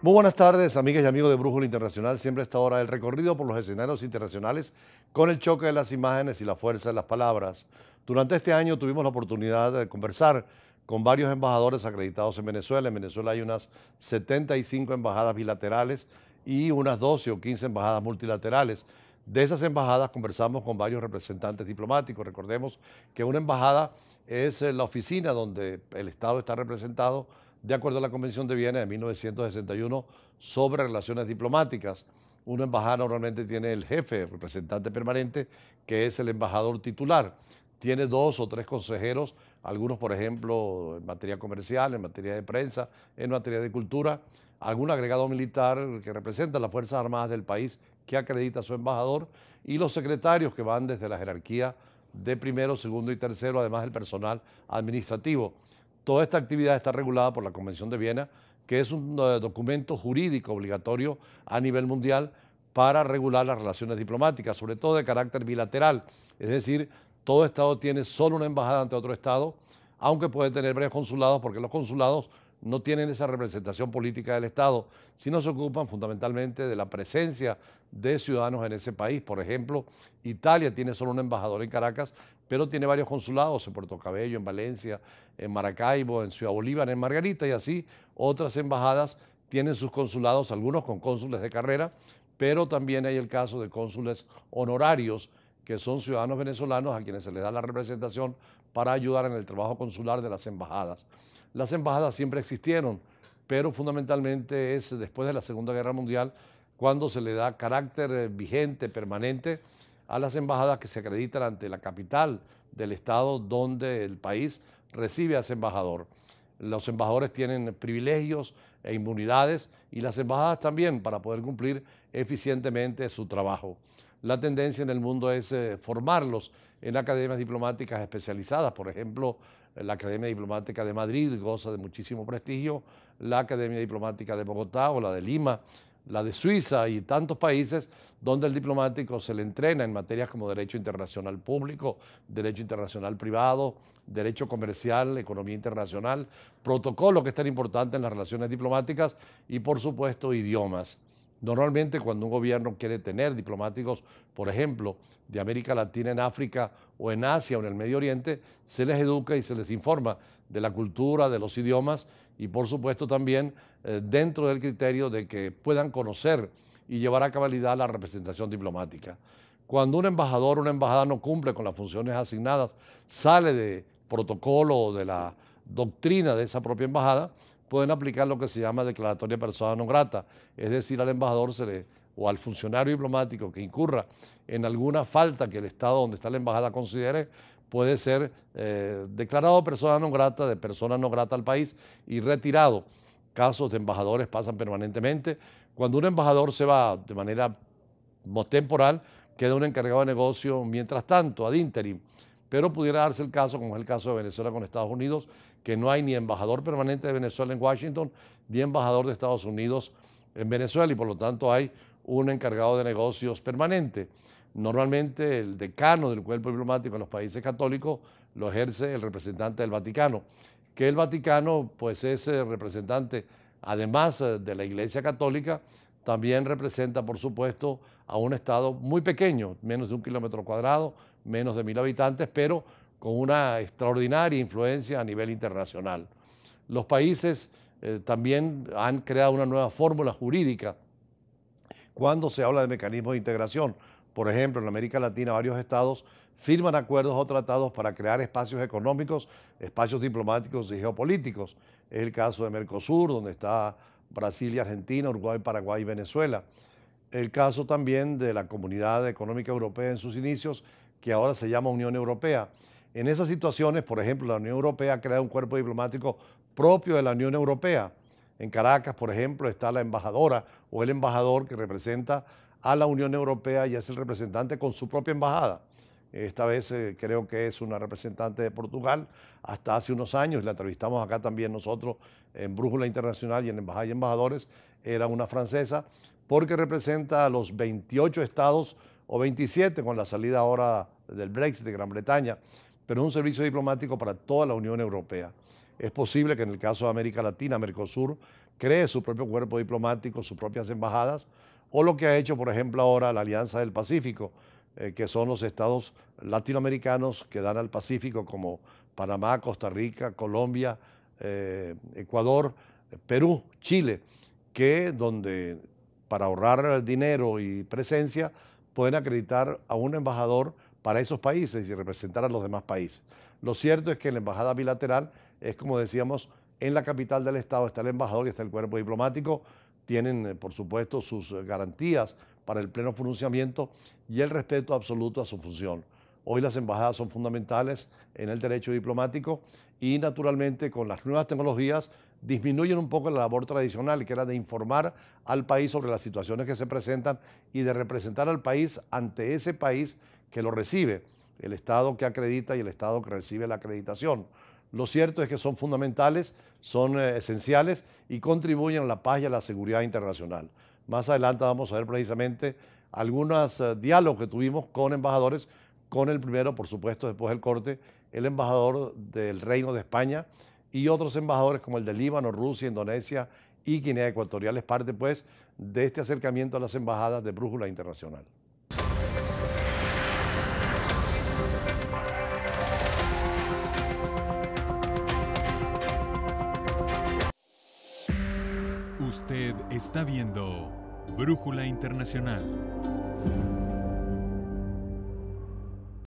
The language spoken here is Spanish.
Muy buenas tardes, amigas y amigos de Brújula Internacional. Siempre a esta hora el recorrido por los escenarios internacionales con el choque de las imágenes y la fuerza de las palabras. Durante este año tuvimos la oportunidad de conversar con varios embajadores acreditados en Venezuela. En Venezuela hay unas 75 embajadas bilaterales y unas 12 o 15 embajadas multilaterales. De esas embajadas conversamos con varios representantes diplomáticos. Recordemos que una embajada es la oficina donde el Estado está representado de acuerdo a la Convención de Viena de 1961 sobre relaciones diplomáticas. Una embajada normalmente tiene el jefe, el representante permanente, que es el embajador titular. Tiene dos o tres consejeros, algunos, por ejemplo, en materia comercial, en materia de prensa, en materia de cultura, algún agregado militar que representa las Fuerzas Armadas del país que acredita a su embajador y los secretarios que van desde la jerarquía de primero, segundo y tercero, además del personal administrativo. Toda esta actividad está regulada por la Convención de Viena, que es un documento jurídico obligatorio a nivel mundial para regular las relaciones diplomáticas, sobre todo de carácter bilateral. Es decir, todo Estado tiene solo una embajada ante otro Estado, aunque puede tener varios consulados, porque los consulados no tienen esa representación política del Estado, sino se ocupan fundamentalmente de la presencia de ciudadanos en ese país. Por ejemplo, Italia tiene solo un embajador en Caracas, pero tiene varios consulados en Puerto Cabello, en Valencia, en Maracaibo, en Ciudad Bolívar, en Margarita, y así otras embajadas tienen sus consulados, algunos con cónsules de carrera, pero también hay el caso de cónsules honorarios, que son ciudadanos venezolanos a quienes se les da la representación para ayudar en el trabajo consular de las embajadas. Las embajadas siempre existieron, pero fundamentalmente es después de la Segunda Guerra Mundial cuando se le da carácter vigente, permanente, a las embajadas que se acreditan ante la capital del estado donde el país recibe a ese embajador. Los embajadores tienen privilegios e inmunidades y las embajadas también para poder cumplir eficientemente su trabajo. La tendencia en el mundo es formarlos en academias diplomáticas especializadas. Por ejemplo, la Academia Diplomática de Madrid goza de muchísimo prestigio, la Academia Diplomática de Bogotá o la de Lima, la de Suiza y tantos países donde el diplomático se le entrena en materias como derecho internacional público, derecho internacional privado, derecho comercial, economía internacional, protocolo, que es tan importante en las relaciones diplomáticas, y por supuesto idiomas. Normalmente cuando un gobierno quiere tener diplomáticos, por ejemplo, de América Latina en África o en Asia o en el Medio Oriente, se les educa y se les informa de la cultura, de los idiomas y por supuesto también dentro del criterio de que puedan conocer y llevar a cabalidad la representación diplomática. Cuando un embajador o una embajada no cumple con las funciones asignadas, sale de protocolo o de la doctrina de esa propia embajada, pueden aplicar lo que se llama declaratoria persona non grata, es decir, al embajador o al funcionario diplomático que incurra en alguna falta que el Estado donde está la embajada considere, puede ser declarado persona non grata, de persona no grata al país y retirado. Casos de embajadores pasan permanentemente. Cuando un embajador se va de manera temporal, queda un encargado de negocio mientras tanto, ad interim. Pero pudiera darse el caso, como es el caso de Venezuela con Estados Unidos, que no hay ni embajador permanente de Venezuela en Washington, ni embajador de Estados Unidos en Venezuela, y por lo tanto hay un encargado de negocios permanente. Normalmente el decano del cuerpo diplomático en los países católicos lo ejerce el representante del Vaticano, que el Vaticano pues es representante, además de la Iglesia Católica, también representa, por supuesto, a un estado muy pequeño, menos de 1 kilómetro cuadrado, menos de 1000 habitantes, pero con una extraordinaria influencia a nivel internacional. Los países también han creado una nueva fórmula jurídica cuando se habla de mecanismos de integración. Por ejemplo, en América Latina varios estados firman acuerdos o tratados para crear espacios económicos, espacios diplomáticos y geopolíticos. Es el caso de Mercosur, donde está Brasil y Argentina, Uruguay, Paraguay y Venezuela. El caso también de la Comunidad Económica Europea en sus inicios, que ahora se llama Unión Europea. En esas situaciones, por ejemplo, la Unión Europea crea un cuerpo diplomático propio de la Unión Europea. En Caracas, por ejemplo, está la embajadora o el embajador que representa a la Unión Europea y es el representante con su propia embajada. Esta vez creo que es una representante de Portugal, hasta hace unos años, la entrevistamos acá también nosotros en Brújula Internacional y en Embajada y Embajadores, era una francesa, porque representa a los 28 estados o 27 con la salida ahora del Brexit de Gran Bretaña, pero es un servicio diplomático para toda la Unión Europea. Es posible que en el caso de América Latina, Mercosur cree su propio cuerpo diplomático, sus propias embajadas, o lo que ha hecho, por ejemplo, ahora la Alianza del Pacífico, que son los estados latinoamericanos que dan al Pacífico como Panamá, Costa Rica, Colombia, Ecuador, Perú, Chile, que donde para ahorrar dinero y presencia pueden acreditar a un embajador para esos países y representar a los demás países. Lo cierto es que la embajada bilateral es, como decíamos, en la capital del estado está el embajador y está el cuerpo diplomático, tienen por supuesto sus garantías para el pleno funcionamiento y el respeto absoluto a su función. Hoy las embajadas son fundamentales en el derecho diplomático y naturalmente con las nuevas tecnologías disminuyen un poco la labor tradicional, que era de informar al país sobre las situaciones que se presentan y de representar al país ante ese país que lo recibe, el Estado que acredita y el Estado que recibe la acreditación. Lo cierto es que son fundamentales, son esenciales y contribuyen a la paz y a la seguridad internacional. Más adelante vamos a ver precisamente algunos diálogos que tuvimos con embajadores, con el primero, por supuesto, después del corte, el embajador del Reino de España y otros embajadores como el de Líbano, Rusia, Indonesia y Guinea Ecuatorial. Es parte, pues, de este acercamiento a las embajadas de Brújula Internacional. Usted está viendo Brújula Internacional.